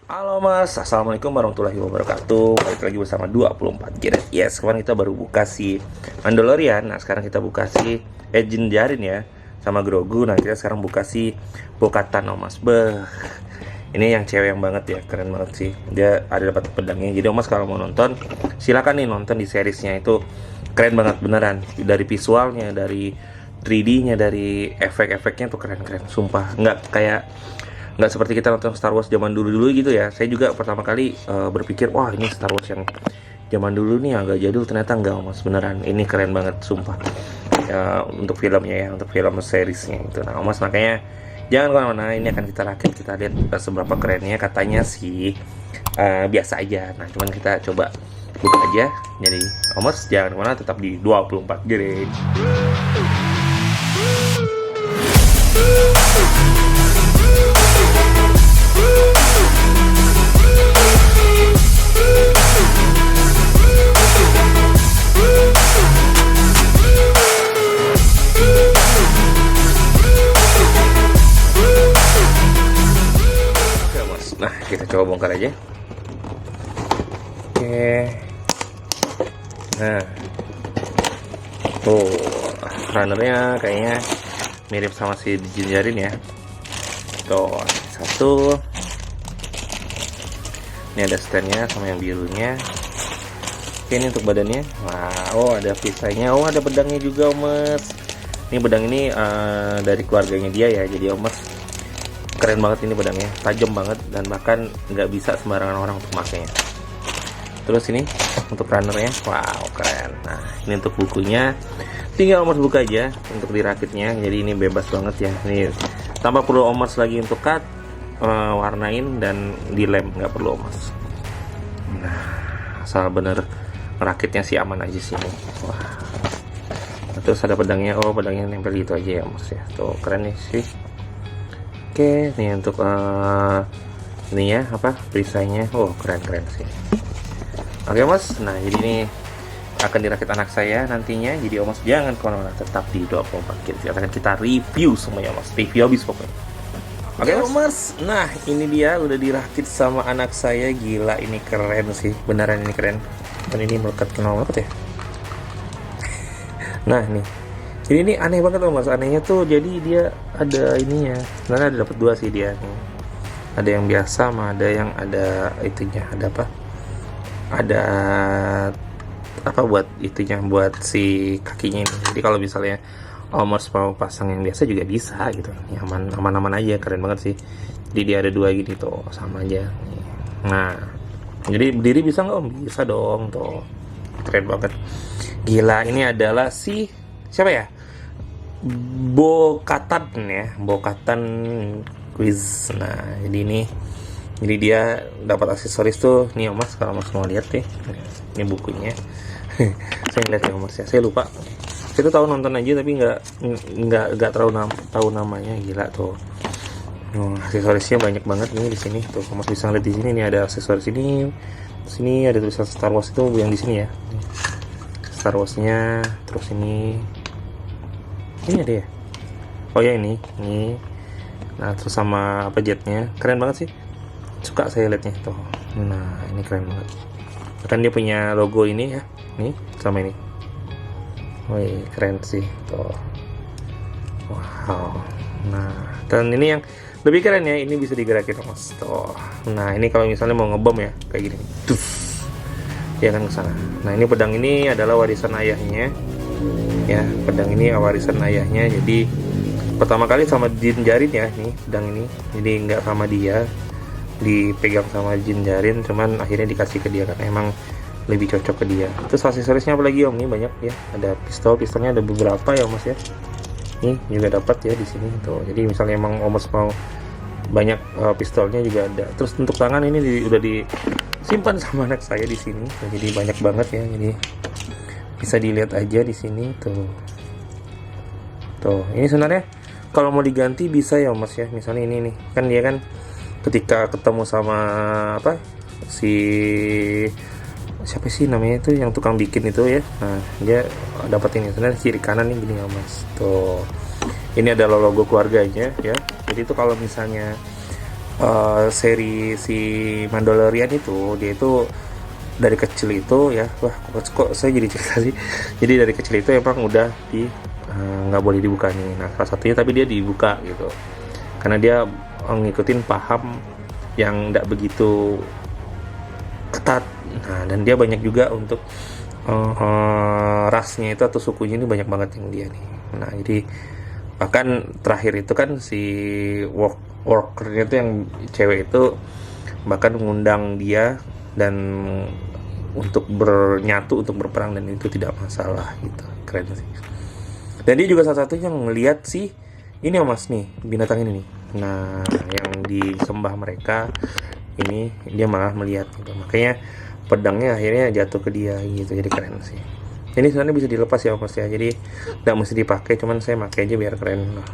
Halo Mas, Assalamualaikum warahmatullahi wabarakatuh. Balik lagi bersama 24 Giret. Yes, kemarin kita baru buka si Mandalorian. Nah, sekarang kita buka si Jin Jarin ya, sama Grogu. Nah, kita sekarang buka si Bo-Katan Mas. Ini yang cewek yang banget ya, keren banget sih. Dia ada dapat pedangnya. Jadi Mas kalau mau nonton, silakan nih nonton di seriesnya, itu keren banget beneran. Dari visualnya, dari 3D-nya, dari efek-efeknya tuh keren-keren. Sumpah, nggak seperti kita nonton Star Wars zaman dulu gitu ya. Saya juga pertama kali berpikir, wah ini Star Wars yang zaman dulu nih agak jadul, ternyata enggak Mas, beneran ini keren banget sumpah ya, untuk filmnya ya, untuk film seriesnya itu. Nah Mas, makanya jangan kemana-mana, ini akan kita rakit, kita lihat seberapa kerennya. Katanya sih biasa aja. Nah cuman kita coba buka aja. Jadi Mas jangan kemana, tetap di 24 Grade. Nah, kita coba bongkar aja. Oke. Nah, tuh runnernya kayaknya mirip sama si Jin Jarin ya. Tuh, satu. Ini ada standnya sama yang birunya. Oke, ini untuk badannya. Wah, oh ada perisainya. Oh, ada pedangnya juga, Mas. Ini pedang ini dari keluarganya dia ya. Jadi, Mas, keren banget ini pedangnya, tajam banget, dan bahkan nggak bisa sembarangan orang untuk makainya. Terus ini untuk runnernya, wow keren. Nah ini untuk bukunya, tinggal Omers buka aja untuk dirakitnya. Jadi ini bebas banget ya. Ini tanpa perlu Omers lagi untuk cut, warnain dan dilem, nggak perlu Omers. Nah asal bener merakitnya sih aman aja sih ini. Wah. Terus ada pedangnya, oh pedangnya nempel gitu aja ya Omers ya. Tuh keren nih sih. Oke, nih untuk ini ya apa perisainya, oh keren sih. Oke Mas, nah jadi ini akan dirakit anak saya nantinya. Jadi Mas jangan kemana-mana, tetap di 24 Giret. Akan kita review semuanya Mas, review habis pokoknya. Oke Mas, nah ini dia udah dirakit sama anak saya. Gila ini keren sih, beneran ini keren. Dan ini melekat kenal banget ya. Nah nih, jadi ini aneh banget loh Mas. Anehnya tuh jadi dia ada ininya. Sebenarnya ada dapat dua sih dia nih. Ada yang biasa sama ada yang ada itunya. Ada apa? Ada apa buat itunya, buat si kakinya ini. Jadi kalau misalnya Omers mau pasang yang biasa juga bisa gitu. Ya, aman-aman aja, keren banget sih. Jadi dia ada dua gini tuh, sama aja. Nah, jadi berdiri bisa nggak Om? Bisa dong tuh. Keren banget. Gila, ini adalah si siapa ya? Bo-Katan ya, Bo-Katan quiz. Nah jadi dia dapat aksesoris tuh nih Mas, kalau Mas mau lihat nih, ini bukunya. Saya lihat ya Mas ya, saya lupa, saya tuh tahu nonton aja tapi nggak terlalu tahu namanya. Gila tuh. Aksesorisnya banyak banget nih di sini tuh. Mas bisa lihat di sini nih, ada aksesoris ini, sini ada tulisan Star Wars itu yang di sini ya, Star Warsnya. Terus ini ada ya, oh ya ini. Nah terus sama apa jetnya, keren banget sih, suka saya liatnya tuh. Nah ini keren banget, kan dia punya logo ini ya, nih sama ini. Wih keren sih tuh. Wow. Nah dan ini yang lebih keren ya, ini bisa digerakin Mas tuh. Nah ini kalau misalnya mau ngebom ya kayak gini, tuh dia akan kesana. Nah ini pedang ini adalah warisan ayahnya ya, pedang ini warisan ayahnya. Jadi pertama kali sama Jin Jarin ya nih pedang ini, jadi nggak sama dia, dipegang sama Jin Jarin, cuman akhirnya dikasih ke dia kan, emang lebih cocok ke dia. Terus aksesorisnya apa lagi Om? Ini banyak ya, ada pistolnya ada beberapa ya Mas ya. Ini juga dapat ya di sini tuh. Jadi misalnya emang Om Mas mau banyak pistolnya juga ada. Terus untuk tangan ini udah disimpan sama anak saya di sini. Jadi banyak banget ya. Jadi bisa dilihat aja di sini tuh. Tuh, ini sebenarnya kalau mau diganti bisa ya Mas ya. Misalnya ini nih, kan dia kan ketika ketemu sama apa si siapa sih namanya itu yang tukang bikin itu ya. Nah, dia dapat ini sebenarnya kiri kanan nih gini ya Mas. Tuh. Ini adalah logo keluarganya ya. Jadi itu kalau misalnya seri si Mandalorian itu, dia itu dari kecil itu ya, wah kok saya jadi cerita sih. Jadi dari kecil itu emang udah di nggak boleh dibuka nih. Nah salah satunya tapi dia dibuka gitu, karena dia ngikutin paham yang nggak begitu ketat. Nah dan dia banyak juga untuk rasnya itu atau sukunya ini banyak banget yang dia nih. Nah jadi bahkan terakhir itu kan si workernya itu yang cewek itu bahkan mengundang dia dan untuk bernyatu, untuk berperang, dan itu tidak masalah gitu. Keren sih. Dan dia juga salah satu yang ngelihat sih ini Mas nih, binatang ini nih. Nah yang disembah mereka ini dia malah melihat gitu. Makanya pedangnya akhirnya jatuh ke dia gitu. Jadi keren sih. Ini sebenarnya bisa dilepas ya Mas ya, jadi nggak mesti dipakai, cuman saya pakai aja biar keren. Nah,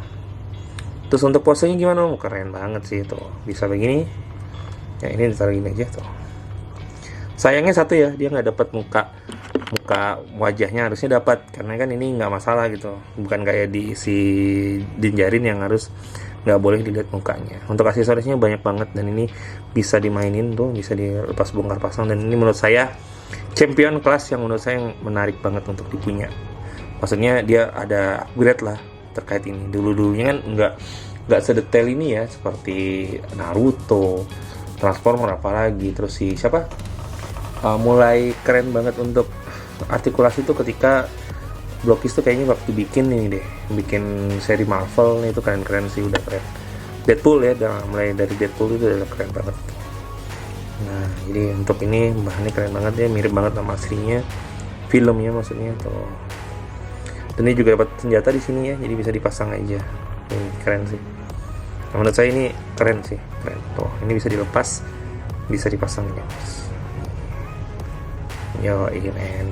terus untuk posenya gimana? Keren banget sih tuh, bisa begini ya, ini ditaruh gini aja tuh. Sayangnya satu ya, dia nggak dapat muka wajahnya, harusnya dapat, karena kan ini nggak masalah gitu, bukan kayak di si Dinjarin yang harus nggak boleh dilihat mukanya. Untuk aksesorisnya banyak banget, dan ini bisa dimainin tuh, bisa dilepas bongkar pasang, dan ini menurut saya champion kelas yang menurut saya yang menarik banget untuk dipunya. Maksudnya dia ada upgrade lah terkait ini. Dulunya kan nggak sedetail ini ya, seperti Naruto, Transformer apalagi. Terus si siapa mulai keren banget untuk artikulasi itu ketika Blokis tuh kayaknya waktu bikin ini deh, bikin seri Marvel itu keren-keren sih, udah keren. Deadpool ya, mulai dari Deadpool itu udah keren banget. Nah jadi untuk ini bahannya keren banget ya, mirip banget sama aslinya filmnya maksudnya tuh. Dan ini juga dapat senjata di sini ya, jadi bisa dipasang aja. Ini keren sih. Nah, menurut saya ini keren sih, keren tuh. Ini bisa dilepas, bisa dipasang ya. Yo, keren,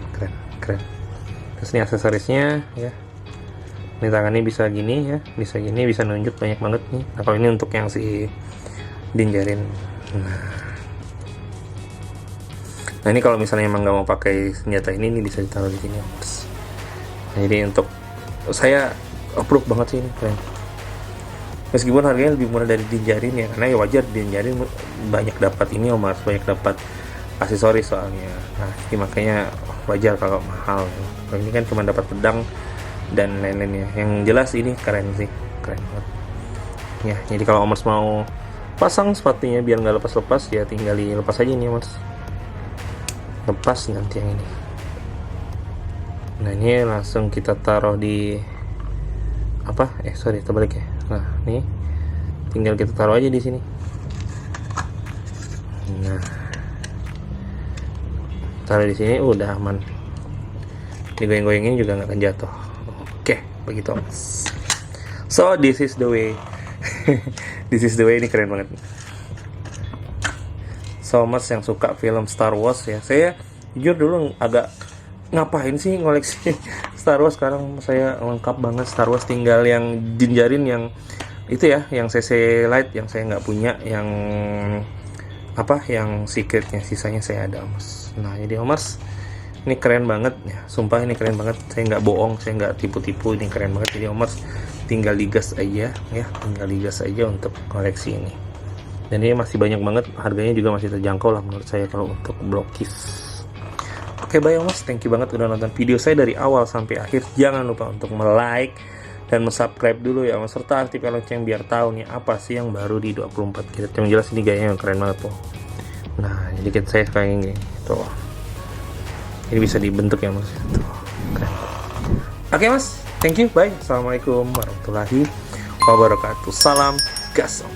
keren. Terus ini aksesorisnya ya. Ini tangannya bisa gini ya, bisa gini, bisa nunjuk banyak banget nih. Nah kalau ini untuk yang si Dinjarin. Nah ini kalau misalnya emang nggak mau pakai senjata ini bisa ditaruh di sini. Nah jadi untuk saya approve banget sih, ini keren. Meskipun harganya lebih murah dari Dinjarin ya, karena ya wajar, Dinjarin banyak dapat ini Mas, banyak dapat aksesoris soalnya. Nah ini makanya wajar kalau mahal. Nah, ini kan cuma dapat pedang dan lain-lainnya. Yang jelas ini keren sih, keren banget. Ya jadi kalau Mas mau pasang sepatunya biar nggak lepas-lepas ya, tinggal dilepas aja ini Mas. Lepas nanti yang ini. Nah ini langsung kita taruh di apa? Terbalik ya. Nah ini tinggal kita taruh aja di sini. Nah taruh di sini udah aman. Digoyang-goyangin juga nggak akan jatuh. Oke, begitu Mas. So this is the way. This is the way, ini keren banget. So Mas yang suka film Star Wars ya, saya jujur dulu agak ngapain sih ngoleksi Star Wars. Sekarang saya lengkap banget Star Wars, tinggal yang Dinjarin yang itu ya, yang CC Light yang saya nggak punya, yang apa, yang secretnya, sisanya saya ada Mas. Nah jadi Mas ini keren banget ya, sumpah ini keren banget, saya nggak bohong, saya nggak tipu-tipu, ini keren banget. Jadi Mas tinggal digas aja ya, tinggal digas aja untuk koleksi ini. Dan ini masih banyak banget, harganya juga masih terjangkau lah menurut saya kalau untuk Blokis. Oke, bye Mas, thank you banget udah nonton video saya dari awal sampai akhir. Jangan lupa untuk like dan subscribe dulu ya Mas, serta aktifkan lonceng biar tahu nih apa sih yang baru di 24 karat. Yang jelas ini gayanya keren banget tuh. Nah, jadi saya kayak gini tuh. Ini bisa dibentuk ya Mas. Tuh, keren. Oke Mas, thank you, bye. Assalamualaikum warahmatullahi wabarakatuh. Salam gas.